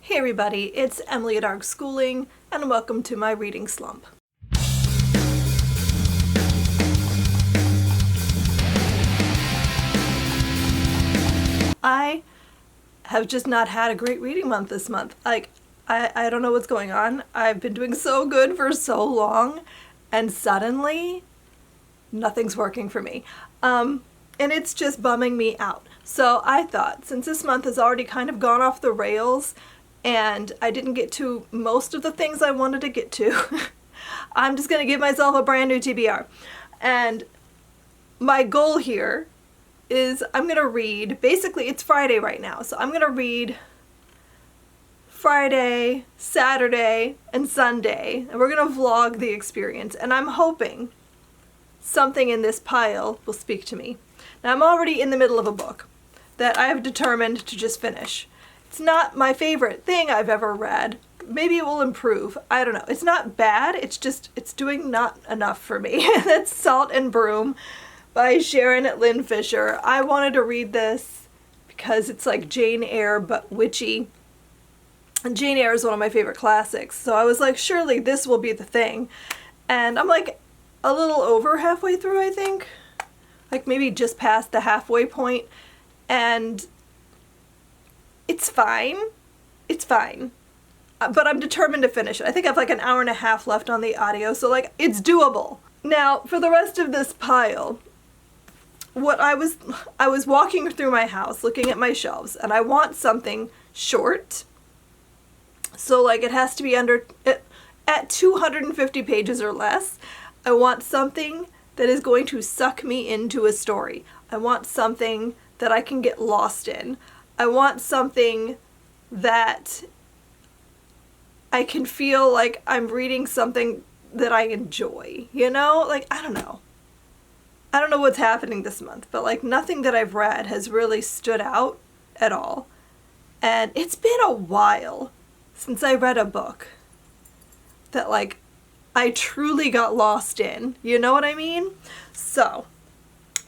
Hey everybody, it's Emily at Arg Schooling, and welcome to my reading slump. I have just not had a great reading month this month. I don't know what's going on. I've been doing so good for so long, and suddenly nothing's working for me. And it's just bumming me out. So I thought, since this month has already kind of gone off the rails, and I didn't get to most of the things I wanted to get to, I'm just going to give myself a brand new TBR. And my goal here is I'm going to read, basically it's Friday right now, so I'm going to read Friday, Saturday, and Sunday, and we're going to vlog the experience, and I'm hoping something in this pile will speak to me. Now I'm already in the middle of a book that I have determined to just finish. It's not my favorite thing I've ever read. Maybe it will improve. I don't know. It's not bad. It's doing not enough for me. That's Salt and Broom by Sharon Lynn Fisher. I wanted to read this because it's like Jane Eyre but witchy. And Jane Eyre is one of my favorite classics. So I was like, surely this will be the thing. And I'm like a little over halfway through, I think. Like maybe just past the halfway point. And it's fine. It's fine. But I'm determined to finish it. I think I have like an hour and a half left on the audio, so like it's doable. Now, for the rest of this pile, I was walking through my house looking at my shelves, and I want something short. So like it has to be at 250 pages or less. I want something that is going to suck me into a story. I want something that I can get lost in. I want something that I can feel like I'm reading something that I enjoy, you know? Like, I don't know. I don't know what's happening this month, but like nothing that I've read has really stood out at all. And it's been a while since I read a book that like I truly got lost in. You know what I mean? So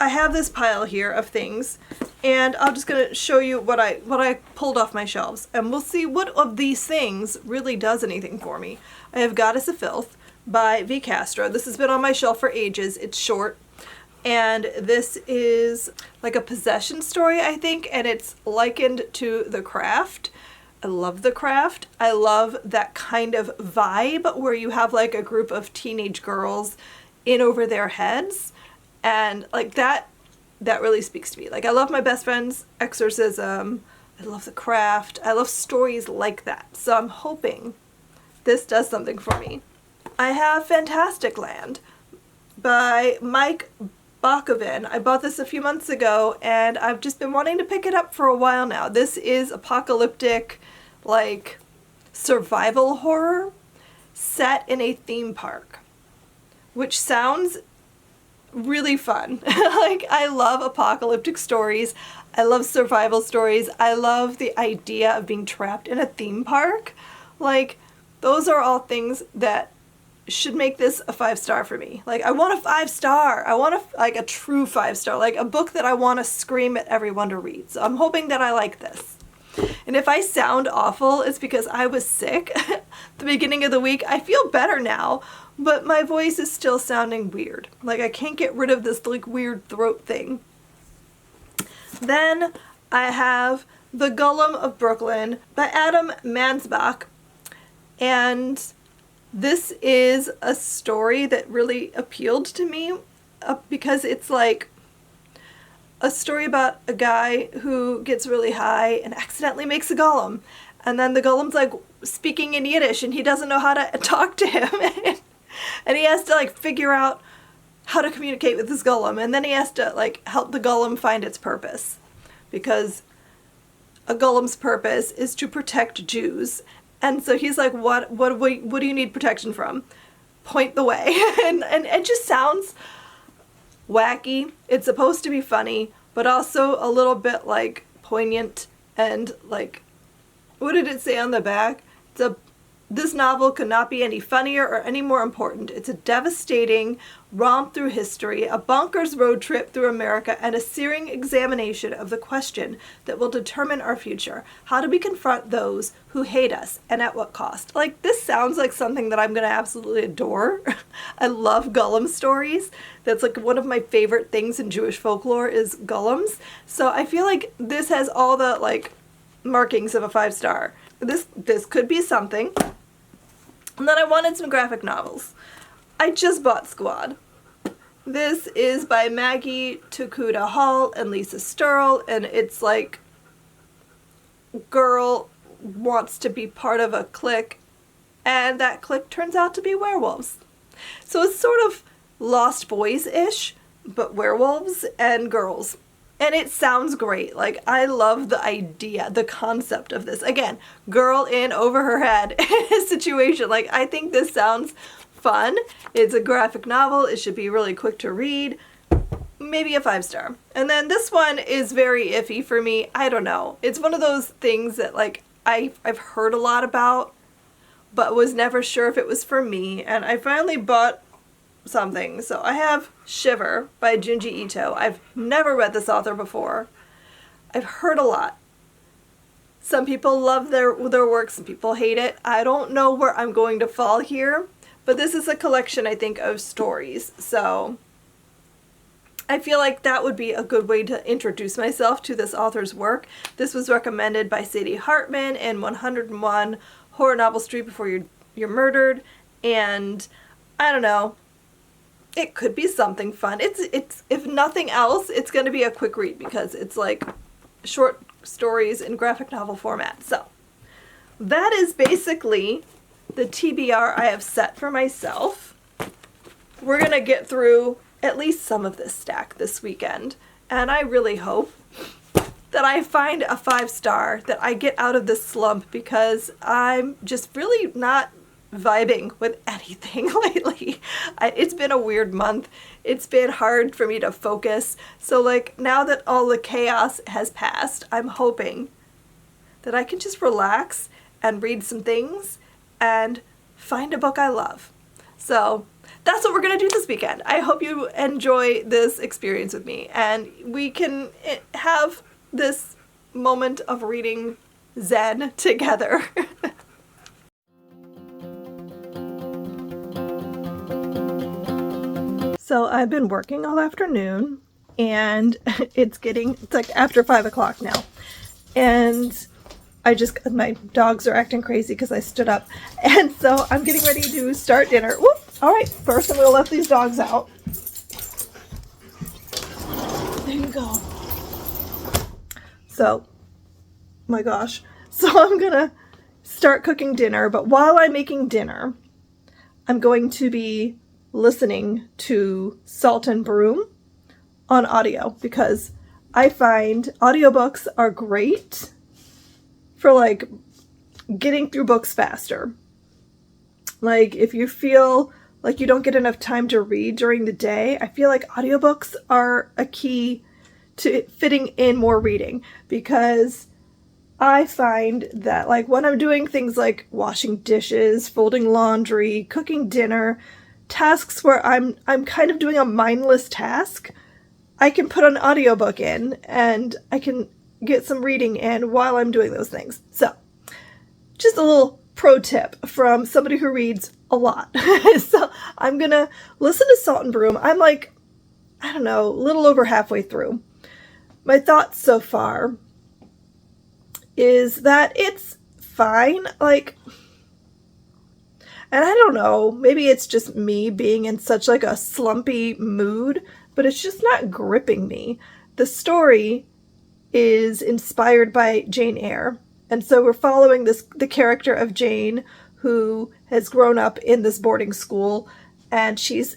I have this pile here of things, and I'm just going to show you what I pulled off my shelves, and we'll see what of these things really does anything for me. I have Goddess of Filth by V. Castro. This has been on my shelf for ages. It's short, and this is like a possession story, I think, and it's likened to The Craft. I love The Craft. I love that kind of vibe where you have like a group of teenage girls in over their heads. And like that really speaks to me. Like I love My Best Friend's Exorcism. I love The Craft. I love stories like that. So I'm hoping this does something for me. I have Fantastic Land by Mike Bakovin. I bought this a few months ago, and I've just been wanting to pick it up for a while now. This is apocalyptic, like survival horror set in a theme park, which sounds really fun. Like I love apocalyptic stories. I love survival stories. I love the idea of being trapped in a theme park. Like those are all things that should make this a 5-star for me. Like I want a 5-star. I want like a true 5-star, like a book that I want to scream at everyone to read. So I'm hoping that I like this. And if I sound awful, it's because I was sick at the beginning of the week. I feel better now, but my voice is still sounding weird. Like I can't get rid of this like weird throat thing. Then I have The Golem of Brooklyn by Adam Mansbach. And this is a story that really appealed to me because it's like a story about a guy who gets really high and accidentally makes a golem. And then the golem's like speaking in Yiddish and he doesn't know how to talk to him. And he has to like figure out how to communicate with this golem. And then he has to like help the golem find its purpose. Because a golem's purpose is to protect Jews. And so he's like, what do you need protection from? Point the way. and it just sounds wacky. It's supposed to be funny, but also a little bit like poignant and like, what did it say on the back? This novel could not be any funnier or any more important. It's a devastating romp through history, a bonkers road trip through America, and a searing examination of the question that will determine our future. How do we confront those who hate us, and at what cost? Like, this sounds like something that I'm going to absolutely adore. I love Gollum stories. That's like one of my favorite things in Jewish folklore is Gollums. So I feel like this has all the like markings of a 5-star. This could be something. And then I wanted some graphic novels. I just bought Squad. This is by Maggie Tokuda Hall and Lisa Sturl, and it's like girl wants to be part of a clique, and that clique turns out to be werewolves. So it's sort of Lost Boys-ish, but werewolves and girls. And it sounds great. Like, I love the idea, the concept of this. Again, girl in over her head situation. Like, I think this sounds fun. It's a graphic novel. It should be really quick to read. Maybe a 5-star. And then this one is very iffy for me. I don't know. It's one of those things that, like, I've heard a lot about, but was never sure if it was for me. And I finally bought something. So I have Shiver by Junji Ito. I've never read this author before. I've heard a lot. Some people love their work, some people hate it. I don't know where I'm going to fall here, but this is a collection, I think, of stories. So I feel like that would be a good way to introduce myself to this author's work. This was recommended by Sadie Hartman in 101 Horror Novel Street Before You're Murdered, and I don't know. It could be something fun. It's if nothing else, it's going to be a quick read because it's like short stories in graphic novel format. So that is basically the TBR I have set for myself. We're going to get through at least some of this stack this weekend, and I really hope that I find a 5-star, that I get out of this slump, because I'm just really not vibing with anything lately. It's been a weird month. It's been hard for me to focus. So like now that all the chaos has passed, I'm hoping that I can just relax and read some things and find a book I love. So that's what we're going to do this weekend. I hope you enjoy this experience with me and we can have this moment of reading Zen together. So I've been working all afternoon and it's like after 5 o'clock now. And my dogs are acting crazy because I stood up. And so I'm getting ready to start dinner. Whoop! All right, first I'm going to let these dogs out. There you go. So, my gosh. So I'm going to start cooking dinner. But while I'm making dinner, I'm going to be listening to Salt and Broom on audio because I find audiobooks are great for like getting through books faster. Like if you feel like you don't get enough time to read during the day, I feel like audiobooks are a key to fitting in more reading, because I find that like when I'm doing things like washing dishes, folding laundry, cooking dinner, tasks where I'm kind of doing a mindless task, I can put an audiobook in and I can get some reading in while I'm doing those things. So, just a little pro tip from somebody who reads a lot. So, I'm going to listen to Salt and Broom. I'm like, I don't know, a little over halfway through. My thoughts so far is that it's fine, like, and I don't know, maybe it's just me being in such like a slumpy mood, but it's just not gripping me. The story is inspired by Jane Eyre. And so we're following the character of Jane, who has grown up in this boarding school, and she's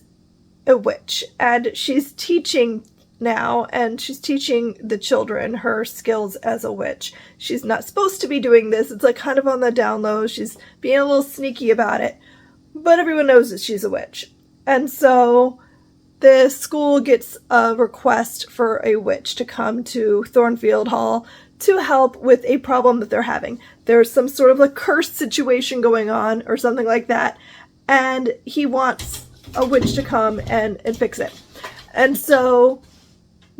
a witch. And she's teaching now, and she's teaching the children her skills as a witch. She's not supposed to be doing this. It's like kind of on the down low. She's being a little sneaky about it, but everyone knows that she's a witch. And so the school gets a request for a witch to come to Thornfield Hall to help with a problem that they're having. There's some sort of like cursed situation going on or something like that, and he wants a witch to come and fix it. And so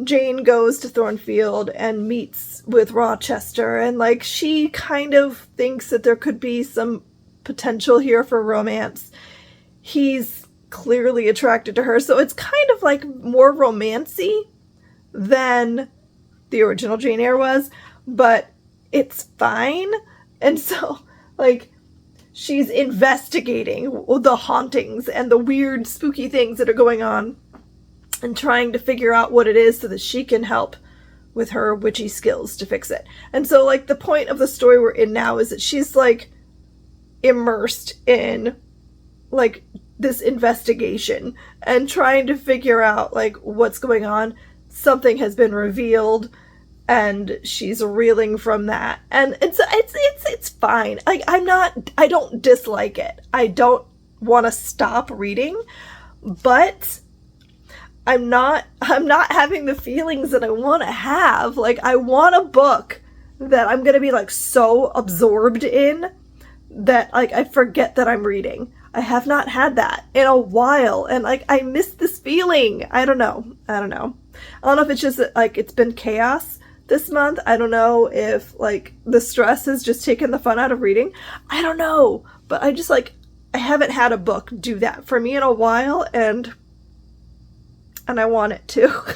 Jane goes to Thornfield and meets with Rochester, and like she kind of thinks that there could be some potential here for romance. He's clearly attracted to her, so it's kind of like more romancy than the original Jane Eyre was, but it's fine. And so like she's investigating the hauntings and the weird spooky things that are going on and trying to figure out what it is so that she can help with her witchy skills to fix it. And so like the point of the story we're in now is that she's like immersed in like this investigation and trying to figure out like what's going on. Something has been revealed and she's reeling from that. And it's fine. Like I don't dislike it. I don't want to stop reading, but I'm not having the feelings that I want to have. Like, I want a book that I'm going to be, like, so absorbed in that, like, I forget that I'm reading. I have not had that in a while, and, like, I miss this feeling. I don't know. I don't know if it's just that, like, it's been chaos this month. I don't know if, like, the stress has just taken the fun out of reading. I don't know. But I just, like, I haven't had a book do that for me in a while, and I want it to.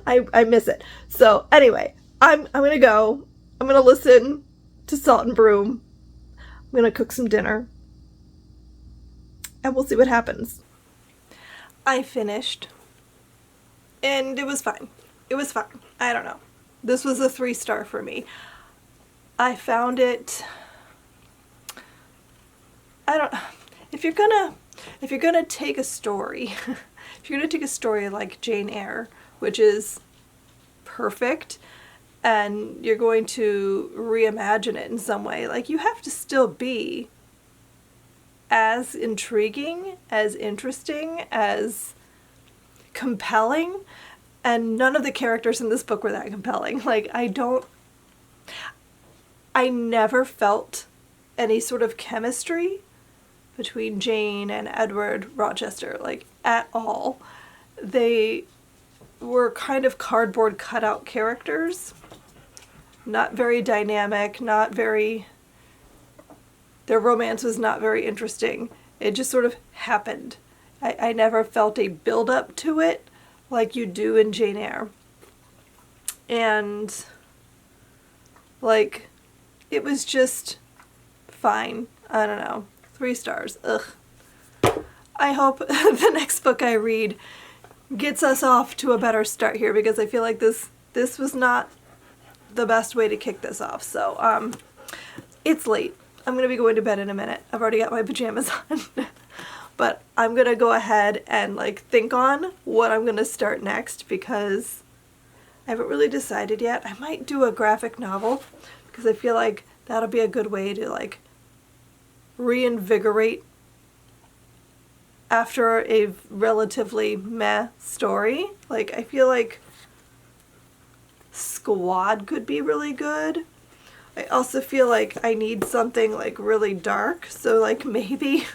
I miss it. So anyway, I'm gonna go. I'm gonna listen to Salt and Broom. I'm gonna cook some dinner. And we'll see what happens. I finished. And it was fine. It was fine. I don't know. This was a 3-star for me. I found it... If you're gonna take a story... If you're going to take a story like Jane Eyre, which is perfect, and you're going to reimagine it in some way, like, you have to still be as intriguing, as interesting, as compelling, and none of the characters in this book were that compelling. Like, I never felt any sort of chemistry between Jane and Edward Rochester, like, at all. They were kind of cardboard cutout characters. Not very dynamic, their romance was not very interesting. It just sort of happened. I never felt a build-up to it like you do in Jane Eyre. And, like, it was just fine. I don't know. 3 stars. Ugh. I hope the next book I read gets us off to a better start here, because I feel like this was not the best way to kick this off. So, it's late. I'm going to be going to bed in a minute. I've already got my pajamas on. But I'm going to go ahead and, like, think on what I'm going to start next, because I haven't really decided yet. I might do a graphic novel, because I feel like that'll be a good way to, like, reinvigorate after a relatively meh story. Like, I feel like Squad could be really good. I also feel like I need something, like, really dark, so, like, maybe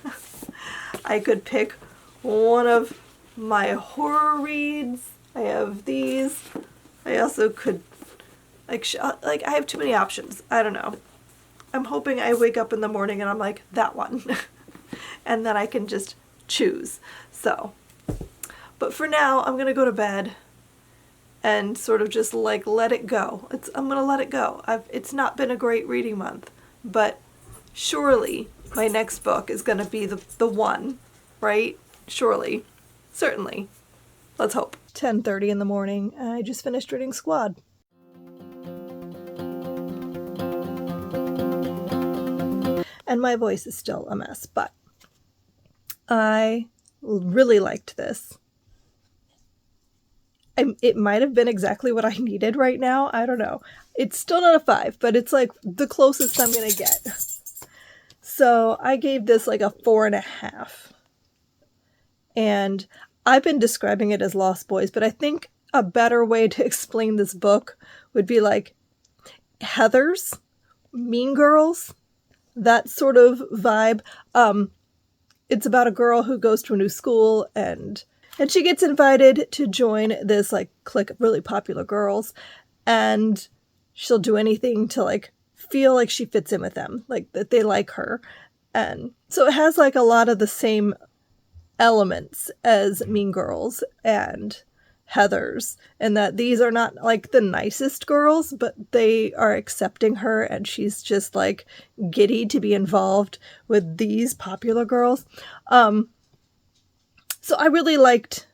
I could pick one of my horror reads. I have these. I also could, like, I have too many options. I don't know. I'm hoping I wake up in the morning and I'm like, that one. And then I can just choose. So, but for now, I'm going to go to bed and sort of just, like, let it go. I'm going to let it go. It's not been a great reading month, but surely my next book is going to be the one, right? Surely. Certainly. Let's hope. 10:30 in the morning. I just finished reading Squad. And my voice is still a mess, but I really liked this. It might have been exactly what I needed right now. I don't know. It's still not a 5, but it's, like, the closest I'm going to get. So I gave this, like, a 4.5. And I've been describing it as Lost Boys, but I think a better way to explain this book would be, like, Heathers, Mean Girls, that sort of vibe. It's about a girl who goes to a new school and she gets invited to join this like clique of really popular girls, and she'll do anything to like feel like she fits in with them, like that they like her. And so it has like a lot of the same elements as Mean Girls and Heathers, and that these are not like the nicest girls, but they are accepting her, and she's just like giddy to be involved with these popular girls. So I really liked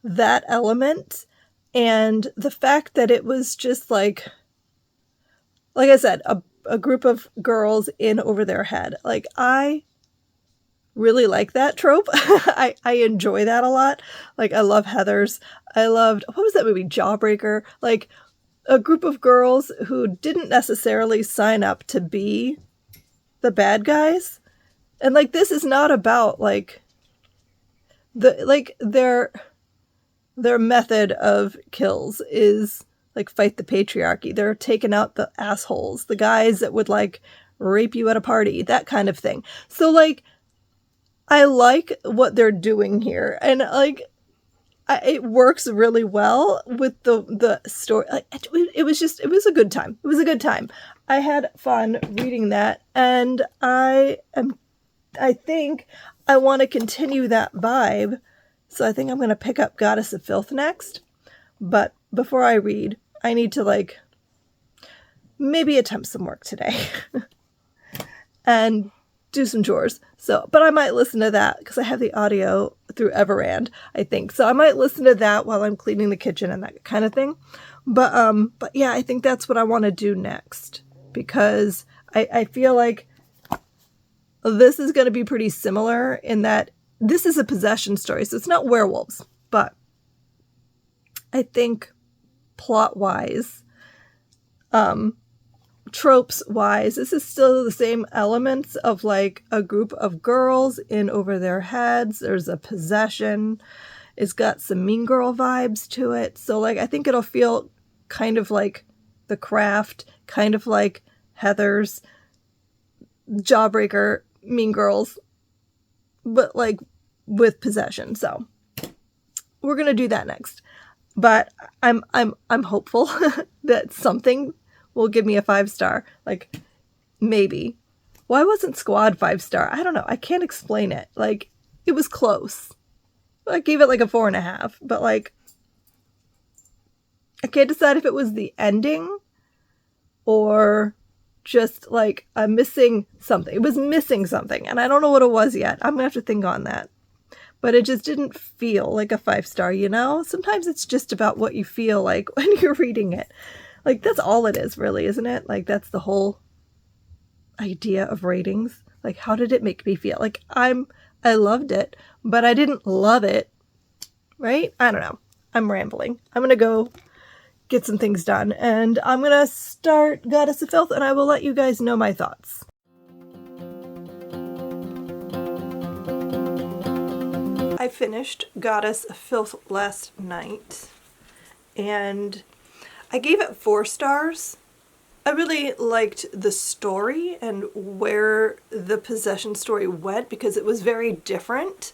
that element, and the fact that it was just like I said, a group of girls in over their head. Like, I really like that trope. I enjoy that a lot. Like, I love Heathers. I loved, what was that movie, Jawbreaker? Like, a group of girls who didn't necessarily sign up to be the bad guys. And like, this is not about like their method of kills is like fight the patriarchy. They're taking out the assholes, the guys that would like rape you at a party, that kind of thing. So like, I like what they're doing here, and like, it works really well with the story. Like, it was a good time. It was a good time. I had fun reading that, and I think I want to continue that vibe. So I think I'm going to pick up Goddess of Filth next. But before I read, I need to like maybe attempt some work today and do some chores. So, but I might listen to that because I have the audio through Everand, I think. So I might listen to that while I'm cleaning the kitchen and that kind of thing. But yeah, I think that's what I want to do next, because I feel like this is going to be pretty similar in that this is a possession story. So it's not werewolves, but I think plot-wise, tropes-wise, this is still the same elements of like a group of girls in over their heads. There's a possession. It's got some Mean Girl vibes to it. So like, I think it'll feel kind of like The Craft, kind of like Heathers, Jawbreaker, Mean Girls, but like with possession. So we're gonna do that next. But I'm hopeful that something will give me a 5-star. Like, maybe. Why wasn't Squad 5-star? I don't know. I can't explain it. Like, it was close. I gave it like a 4.5. But like, I can't decide if it was the ending or just like I'm missing something. It was missing something, and I don't know what it was yet. I'm gonna have to think on that. But it just didn't feel like a 5-star, you know? Sometimes it's just about what you feel like when you're reading it. Like, that's all it is, really, isn't it? Like, that's the whole idea of ratings. Like, how did it make me feel? Like, I loved it, but I didn't love it, right? I don't know. I'm rambling. I'm gonna go get some things done, and I'm gonna start Goddess of Filth, and I will let you guys know my thoughts. I finished Goddess of Filth last night, and I gave it 4 stars. I really liked the story and where the possession story went, because it was very different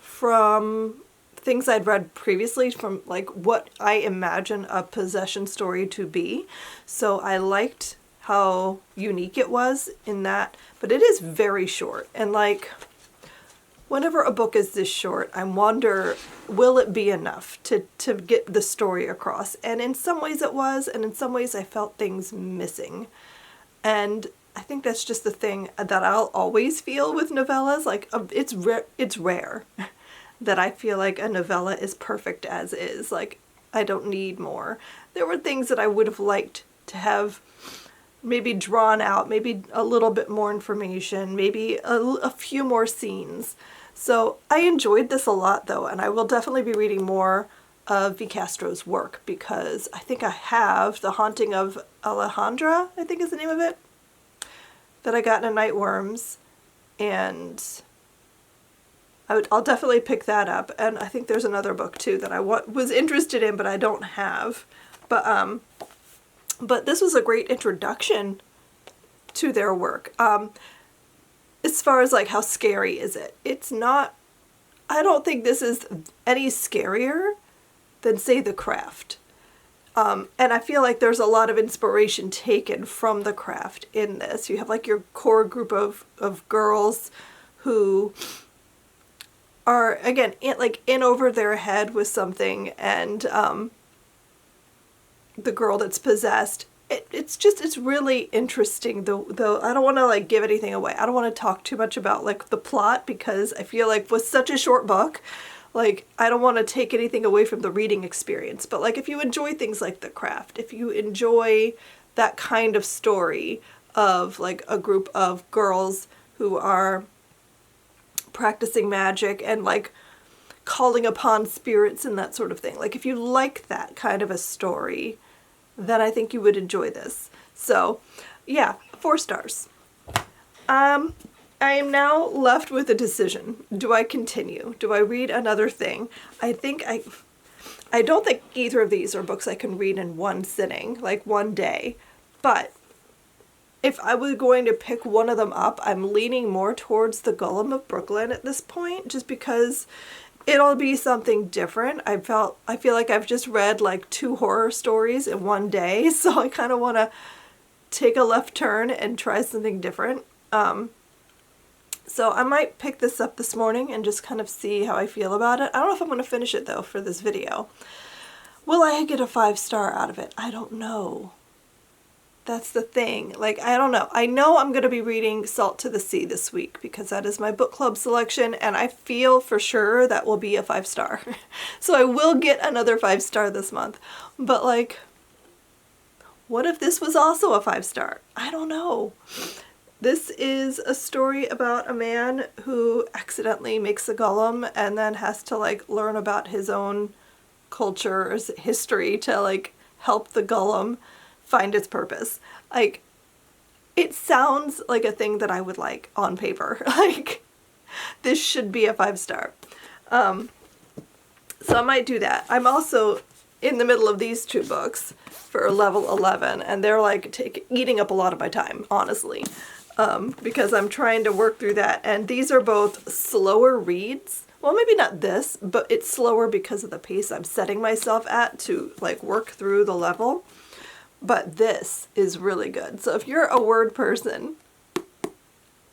from things I'd read previously, from like what I imagine a possession story to be. So I liked how unique it was in that, but it is very short, and like, whenever a book is this short, I wonder, will it be enough to get the story across? And in some ways it was, and in some ways I felt things missing. And I think that's just the thing that I'll always feel with novellas. Like, it's rare that I feel like a novella is perfect as is. Like, I don't need more. There were things that I would have liked to have maybe drawn out, maybe a little bit more information, maybe a few more scenes. So I enjoyed this a lot, though, and I will definitely be reading more of V. Castro's work, because I think I have The Haunting of Alejandra, I think is the name of it, that I got in a Nightworms, and I'll definitely pick that up. And I think there's another book too that I was interested in, but I don't have. But But this was a great introduction to their work. As far as like how scary is it? It's not, I don't think this is any scarier than, say, The Craft. And I feel like there's a lot of inspiration taken from The Craft in this. You have like your core group of girls who are, again, in over their head with something, and the girl that's possessed. It's really interesting, though I don't want to like give anything away. I don't want to talk too much about like the plot, because I feel like with such a short book, like I don't want to take anything away from the reading experience. But like if you enjoy things like The Craft, if you enjoy that kind of story of like a group of girls who are practicing magic and like calling upon spirits and that sort of thing, like if you like that kind of a story, then I think you would enjoy this. So yeah, 4 stars. I am now left with a decision. Do I continue? Do I read another thing? I don't think either of these are books I can read in one sitting, like one day. But if I was going to pick one of them up, I'm leaning more towards The Golem of Brooklyn at this point, just because it'll be something different. I feel like I've just read like 2 horror stories in one day, so I kind of want to take a left turn and try something different. So I might pick this up this morning and just kind of see how I feel about it. I don't know if I'm going to finish it though for this video. Will I get a 5-star out of it? I don't know. That's the thing. Like, I don't know. I know I'm going to be reading Salt to the Sea this week because that is my book club selection, and I feel for sure that will be a 5-star. So I will get another 5-star this month. But like, what if this was also a 5-star? I don't know. This is a story about a man who accidentally makes a golem and then has to like learn about his own culture, his history, to like help the golem find its purpose. Like, it sounds like a thing that I would like on paper. Like, this should be a 5-star. So I might do that. I'm also in the middle of these 2 books for level 11, and they're like eating up a lot of my time, honestly, because I'm trying to work through that. And these are both slower reads. Well, maybe not this, but it's slower because of the pace I'm setting myself at to like work through the level. But this is really good. So if you're a word person,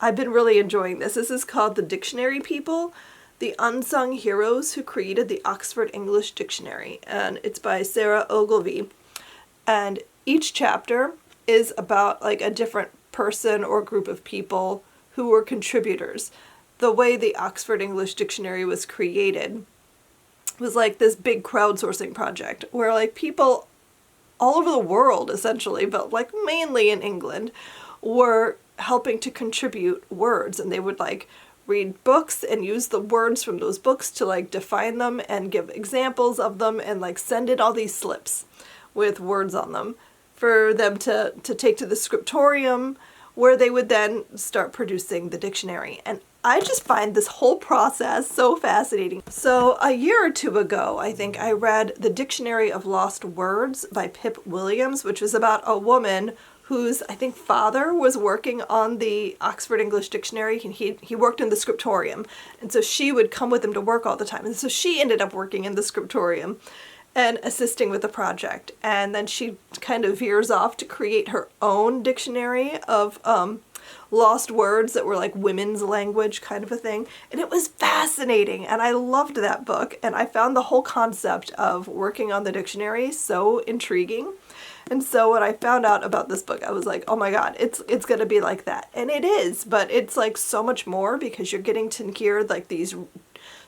I've been really enjoying this. This is called The Dictionary People, the Unsung Heroes Who Created the Oxford English Dictionary. And it's by Sarah Ogilvie. And each chapter is about like a different person or group of people who were contributors. The way the Oxford English Dictionary was created was like this big crowdsourcing project where like people all over the world, essentially, but like mainly in England, were helping to contribute words, and they would like read books and use the words from those books to like define them and give examples of them, and like send in all these slips with words on them for them to take to the scriptorium, where they would then start producing the dictionary. And I just find this whole process so fascinating. So a year or 2 ago, I think I read The Dictionary of Lost Words by Pip Williams, which was about a woman whose, I think, father was working on the Oxford English Dictionary, and he worked in the scriptorium. And so she would come with him to work all the time. And so she ended up working in the scriptorium and assisting with the project. And then she kind of veers off to create her own dictionary of lost words that were like women's language kind of a thing. And it was fascinating, and I loved that book, and I found the whole concept of working on the dictionary so intriguing. And so when I found out about this book, I was like, oh my god, it's gonna be like that. And it is, but it's like so much more, because you're getting to hear like these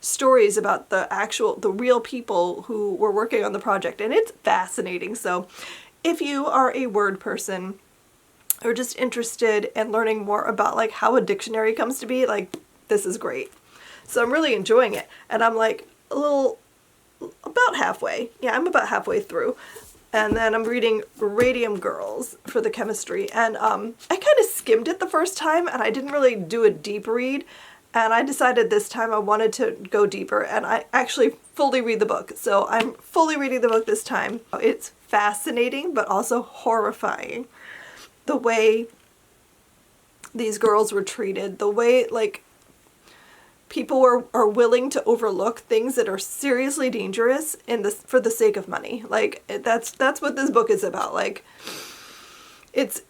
stories about the real people who were working on the project, and it's fascinating. So if you are a word person or just interested in learning more about like how a dictionary comes to be, like, this is great. So I'm really enjoying it, and I'm like about halfway. Yeah, I'm about halfway through. And then I'm reading Radium Girls for the chemistry, and I kind of skimmed it the first time, and I didn't really do a deep read. And I decided this time I wanted to go deeper, and I actually fully read the book. So I'm fully reading the book this time. It's fascinating, but also horrifying. The way these girls were treated, the way, like, people are willing to overlook things that are seriously dangerous for the sake of money. Like, that's what this book is about. Like, it's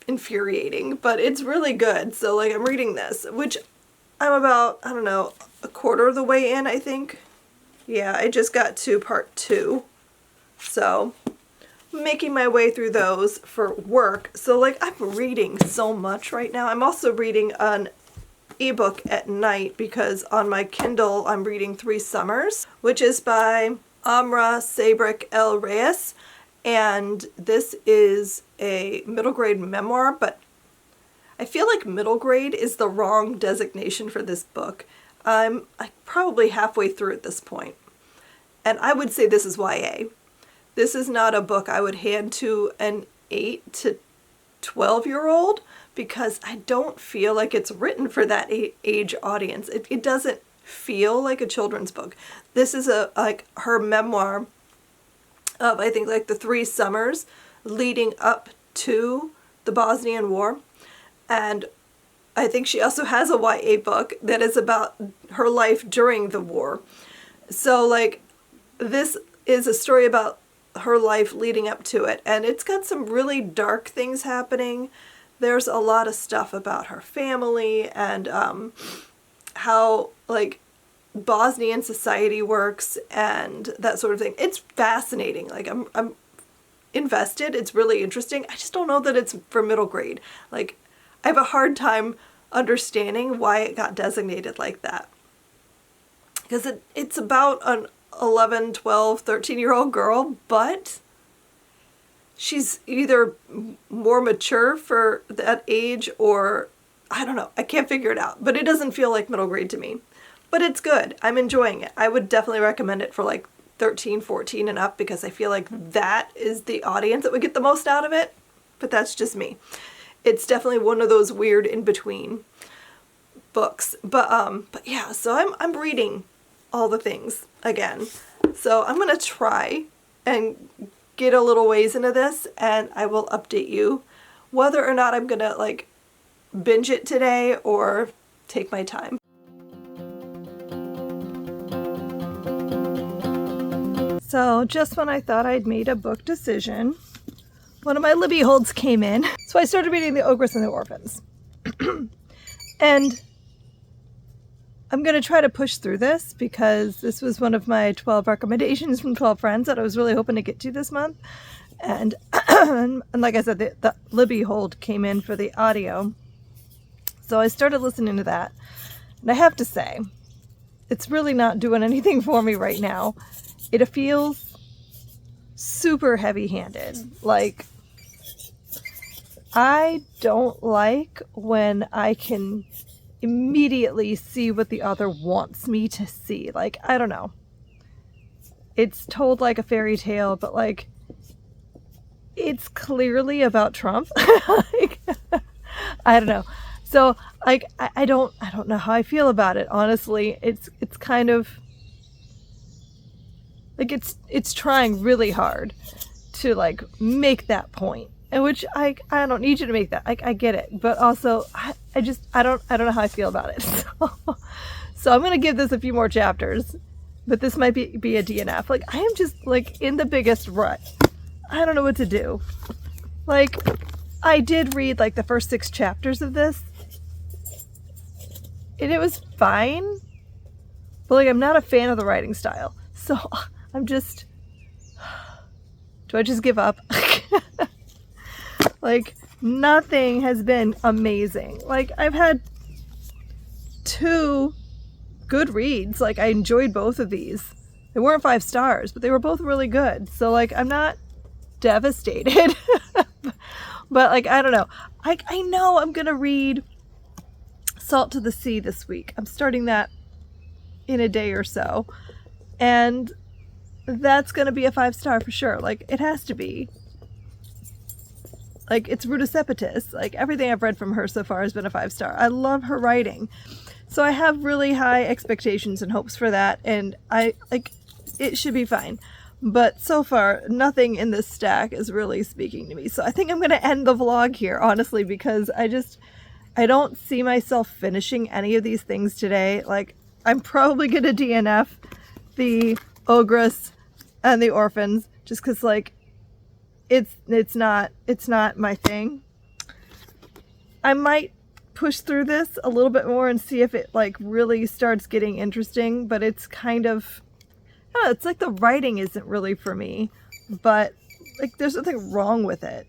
infuriating, but it's really good. So, like, I'm reading this, which I'm about, I don't know, a quarter of the way in, I think. Yeah, I just got to part 2. So, I'm making my way through those for work. So, like, I'm reading so much right now. I'm also reading an ebook at night because on my Kindle, I'm reading 3 Summers, which is by Amra Sabrick El Reyes. And this is a middle grade memoir, but I feel like middle grade is the wrong designation for this book. I'm probably halfway through at this point. And I would say this is YA. This is not a book I would hand to an 8 to 12-year-old because I don't feel like it's written for that age audience. It doesn't feel like a children's book. This is like her memoir of, I think, like the 3 summers leading up to the Bosnian War. And I think she also has a YA book that is about her life during the war. So, like, this is a story about her life leading up to it. And it's got some really dark things happening. There's a lot of stuff about her family and how, like, Bosnian society works and that sort of thing. It's fascinating. Like, I'm invested. It's really interesting. I just don't know that it's for middle grade. Like, I have a hard time understanding why it got designated like that. Because it's about an 11, 12, 13-year-old girl, but she's either more mature for that age or, I don't know. I can't figure it out. But it doesn't feel like middle grade to me. But it's good. I'm enjoying it. I would definitely recommend it for like 13, 14 and up because I feel like that is the audience that would get the most out of it. But that's just me. It's definitely one of those weird in-between books. But yeah, so I'm reading all the things again. So I'm going to try and get a little ways into this and I will update you whether or not I'm going to like binge it today or take my time. So just when I thought I'd made a book decision, one of my Libby holds came in. So I started reading The Ogress and the Orphans. And I'm going to try to push through this because this was one of my 12 recommendations from 12 friends that I was really hoping to get to this month. And, and like I said, the Libby hold came in for the audio. So I started listening to that. And I have to say, it's really not doing anything for me right now. It feels super heavy-handed. Like, I don't like when I can immediately see what the author wants me to see. Like, I don't know. It's told like a fairy tale, but like, it's clearly about Trump. Like, I don't know. So, like, I don't know how I feel about it, honestly. It's kind of like it's trying really hard to like make that point. And which I don't need you to make that. I get it. But also I don't know how I feel about it. So I'm gonna give this a few more chapters. But this might be a DNF. Like, I am just like in the biggest rut. I don't know what to do. Like, I did read like the first 6 chapters of this. And it was fine. But like, I'm not a fan of the writing style. So I'm just, do I just give up? Like, nothing has been amazing. Like, I've had 2 good reads. Like, I enjoyed both of these. They weren't 5 stars, but they were both really good. So like, I'm not devastated. But like, I don't know. I know I'm gonna read Salt to the Sea this week. I'm starting that in a day or so. And that's gonna be a 5 star for sure. Like, it has to be. Like, it's Rudiseptis. Like, everything I've read from her so far has been a 5-star. I love her writing. So I have really high expectations and hopes for that, and it should be fine. But so far, nothing in this stack is really speaking to me. So I think I'm going to end the vlog here, honestly, because I don't see myself finishing any of these things today. Like, I'm probably going to DNF the Ogress and the Orphans, just because, like, it's not my thing. I might push through this a little bit more and see if it, like, really starts getting interesting, but it's kind of, I don't know, it's like the writing isn't really for me, but, like, there's nothing wrong with it.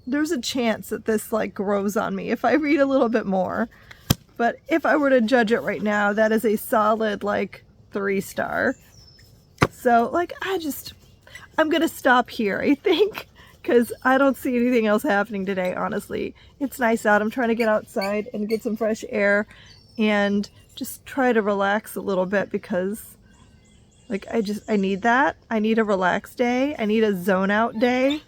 There's a chance that this, like, grows on me if I read a little bit more. But if I were to judge it right now, that is a solid, like, 3-star. So, like, I'm gonna stop here, I think, because I don't see anything else happening today, honestly. It's nice out. I'm trying to get outside and get some fresh air and just try to relax a little bit, because, like, I need that. I need a relaxed day. I need a zone out day.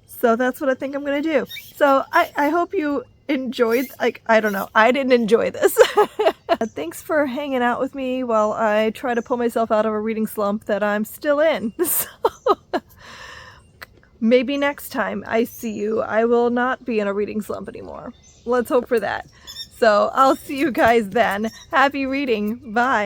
So that's what I think I'm gonna do. So I hope you enjoyed, like, I don't know, I didn't enjoy this. Thanks for hanging out with me while I try to pull myself out of a reading slump that I'm still in. So maybe next time I see you, I will not be in a reading slump anymore. Let's hope for that. So I'll see you guys then. Happy reading. Bye.